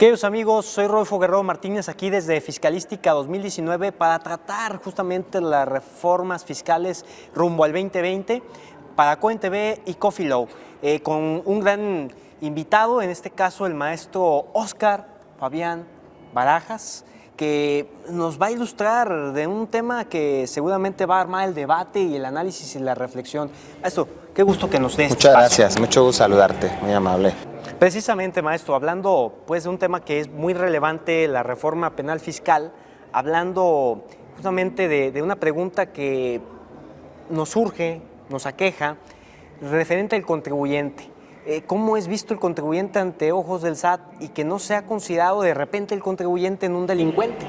Queridos amigos, soy Rodolfo Guerrero Martínez aquí desde Fiscalística 2019 para tratar justamente las reformas fiscales rumbo al 2020 para Cohen TV y Coffee Low, con un gran invitado, en este caso el maestro Óscar Fabián Barajas, que nos va a ilustrar de un tema que seguramente va a armar el debate y el análisis y la reflexión. Maestro, qué gusto que nos dé este Muchas espacio. gracias, mucho gusto saludarte, muy amable. Precisamente, maestro, hablando pues de un tema que es muy relevante, la reforma penal fiscal, hablando justamente de una pregunta que nos surge, nos aqueja, referente al contribuyente. ¿Cómo es visto el contribuyente ante ojos del SAT y que no sea considerado de repente el contribuyente en un delincuente?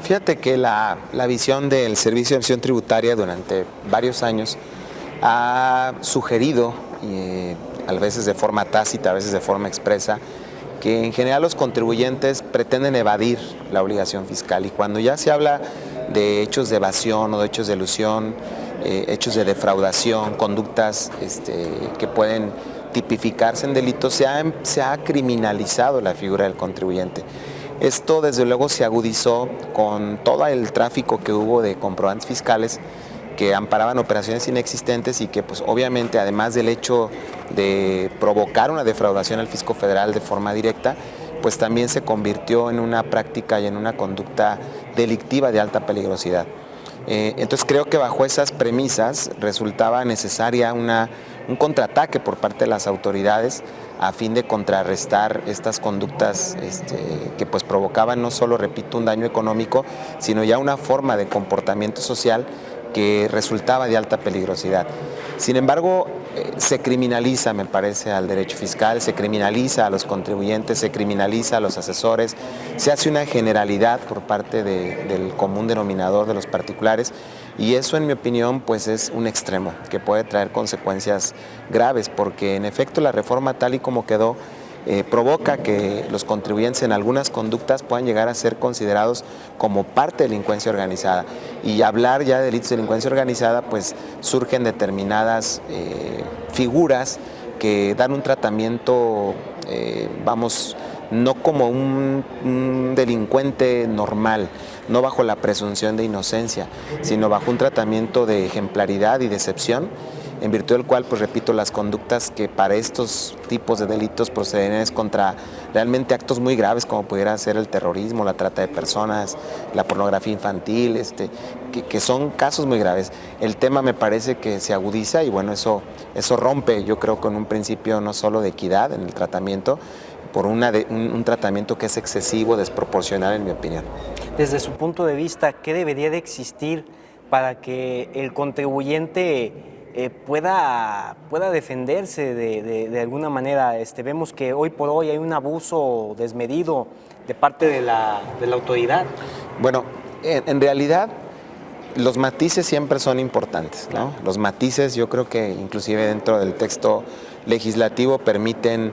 Fíjate que la visión del Servicio de Administración Tributaria durante varios años ha sugerido, a veces de forma tácita, a veces de forma expresa, que en general los contribuyentes pretenden evadir la obligación fiscal, y cuando ya se habla de hechos de evasión o de hechos de elusión, hechos de defraudación, conductas que pueden tipificarse en delitos, se ha criminalizado la figura del contribuyente. Esto desde luego se agudizó con todo el tráfico que hubo de comprobantes fiscales que amparaban operaciones inexistentes y que pues obviamente, además del hecho de provocar una defraudación al fisco federal de forma directa, pues también se convirtió en una práctica y en una conducta delictiva de alta peligrosidad. Entonces creo que bajo esas premisas resultaba necesaria un contraataque por parte de las autoridades a fin de contrarrestar estas conductas que pues provocaban no solo, repito, un daño económico, sino ya una forma de comportamiento social que resultaba de alta peligrosidad. Sin embargo, se criminaliza, me parece, al derecho fiscal, se criminaliza a los contribuyentes, se criminaliza a los asesores, se hace una generalidad por parte del común denominador de los particulares, y eso, en mi opinión, pues es un extremo que puede traer consecuencias graves, porque en efecto la reforma tal y como quedó provoca que los contribuyentes en algunas conductas puedan llegar a ser considerados como parte de delincuencia organizada. Y hablar ya de delitos de delincuencia organizada, pues surgen determinadas figuras que dan un tratamiento, no como un delincuente normal, no bajo la presunción de inocencia, sino bajo un tratamiento de ejemplaridad y de excepción, en virtud del cual, pues repito, las conductas que para estos tipos de delitos proceden es contra realmente actos muy graves, como pudiera ser el terrorismo, la trata de personas, la pornografía infantil, que son casos muy graves. El tema me parece que se agudiza y bueno, eso rompe, yo creo, con un principio no solo de equidad en el tratamiento, por un tratamiento que es excesivo, desproporcional, en mi opinión. Desde su punto de vista, ¿qué debería de existir para que el contribuyente pueda defenderse de alguna manera? Vemos que hoy por hoy hay un abuso desmedido de parte de la autoridad. Bueno, en realidad los matices siempre son importantes, ¿no? Los matices, yo creo que inclusive dentro del texto legislativo permiten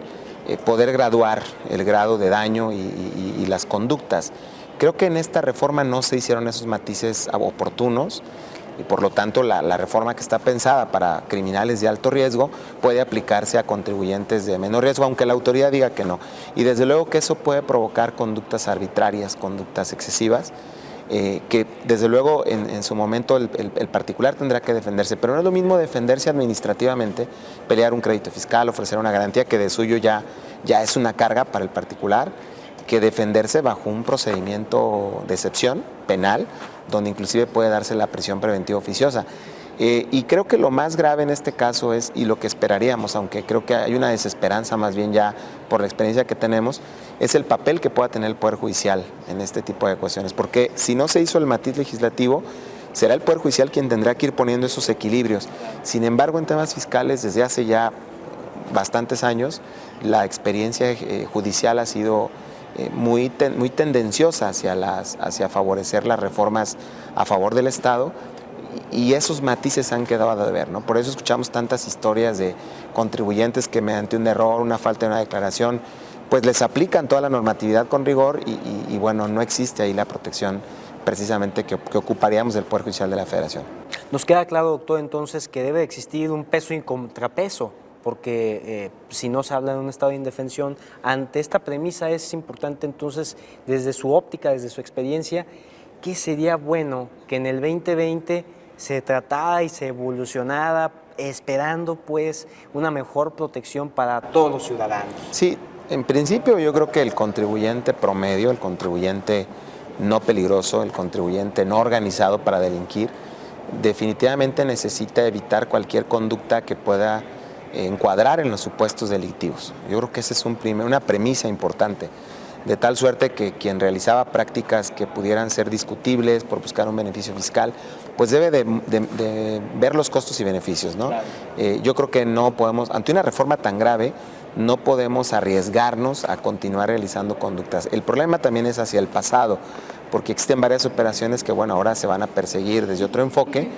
poder graduar el grado de daño y las conductas. Creo que en esta reforma no se hicieron esos matices oportunos, y por lo tanto la reforma que está pensada para criminales de alto riesgo puede aplicarse a contribuyentes de menor riesgo, aunque la autoridad diga que no. Y desde luego que eso puede provocar conductas arbitrarias, conductas excesivas, que desde luego en su momento el particular tendrá que defenderse, pero no es lo mismo defenderse administrativamente, pelear un crédito fiscal, ofrecer una garantía que de suyo ya es una carga para el particular, que defenderse bajo un procedimiento de excepción penal, donde inclusive puede darse la prisión preventiva oficiosa. Y creo que lo más grave en este caso es, y lo que esperaríamos, aunque creo que hay una desesperanza más bien ya por la experiencia que tenemos, es el papel que pueda tener el Poder Judicial en este tipo de cuestiones. Porque si no se hizo el matiz legislativo, será el Poder Judicial quien tendrá que ir poniendo esos equilibrios. Sin embargo, en temas fiscales, desde hace ya bastantes años, la experiencia judicial ha sido muy tendenciosa hacia favorecer las reformas a favor del Estado, y esos matices han quedado a deber, ¿no? Por eso escuchamos tantas historias de contribuyentes que mediante un error, una falta de una declaración, pues les aplican toda la normatividad con rigor y bueno, no existe ahí la protección precisamente que ocuparíamos del Poder Judicial de la Federación. Nos queda claro, doctor, entonces, que debe existir un peso y contrapeso porque si no se habla de un estado de indefensión, ante esta premisa es importante entonces, desde su óptica, desde su experiencia, ¿qué sería bueno que en el 2020 se tratara y se evolucionara, esperando pues una mejor protección para todos los ciudadanos? Sí, en principio yo creo que el contribuyente promedio, el contribuyente no peligroso, el contribuyente no organizado para delinquir, definitivamente necesita evitar cualquier conducta que pueda encuadrar en los supuestos delictivos. Yo creo que esa es una premisa importante, de tal suerte que quien realizaba prácticas que pudieran ser discutibles por buscar un beneficio fiscal, pues debe de ver los costos y beneficios, ¿no? Claro. Yo creo que no podemos, ante una reforma tan grave, no podemos arriesgarnos a continuar realizando conductas. El problema también es hacia el pasado, porque existen varias operaciones que, bueno, ahora se van a perseguir desde otro enfoque,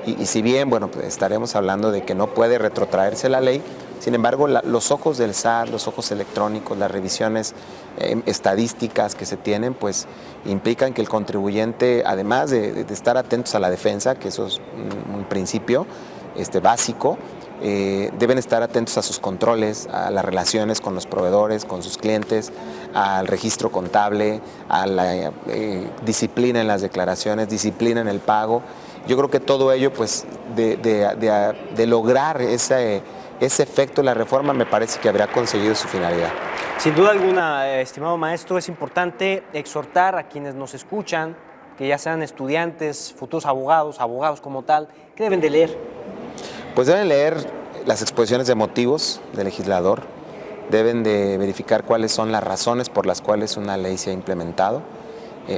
y si bien, bueno, pues estaremos hablando de que no puede retrotraerse la ley, sin embargo, los ojos del SAT, los ojos electrónicos, las revisiones estadísticas que se tienen, pues implican que el contribuyente, además de estar atentos a la defensa, que eso es un principio básico, deben estar atentos a sus controles, a las relaciones con los proveedores, con sus clientes, al registro contable, a la disciplina en las declaraciones, disciplina en el pago. Yo creo que todo ello, pues, de lograr ese efecto de la reforma, me parece que habrá conseguido su finalidad. Sin duda alguna, estimado maestro, es importante exhortar a quienes nos escuchan, que ya sean estudiantes, futuros abogados, abogados como tal, ¿qué deben de leer? Pues deben leer las exposiciones de motivos del legislador, deben de verificar cuáles son las razones por las cuales una ley se ha implementado,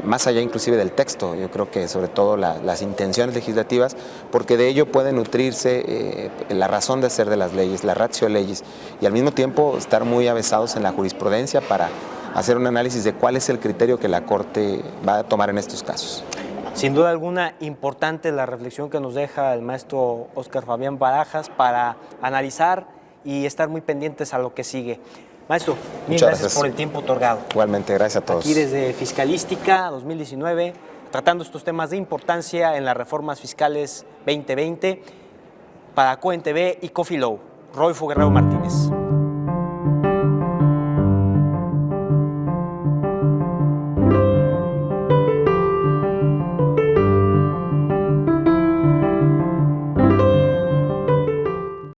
más allá inclusive del texto, yo creo que sobre todo las intenciones legislativas, porque de ello puede nutrirse la razón de ser de las leyes, la ratio leyes, y al mismo tiempo estar muy avesados en la jurisprudencia para hacer un análisis de cuál es el criterio que la Corte va a tomar en estos casos. Sin duda alguna, importante la reflexión que nos deja el maestro Óscar Fabián Barajas para analizar y estar muy pendientes a lo que sigue. Maestro, mil gracias por el tiempo otorgado. Igualmente, gracias a todos. Aquí desde Fiscalística 2019, tratando estos temas de importancia en las reformas fiscales 2020 para COEN TV y Coffee Low. Rodolfo Guerrero Martínez.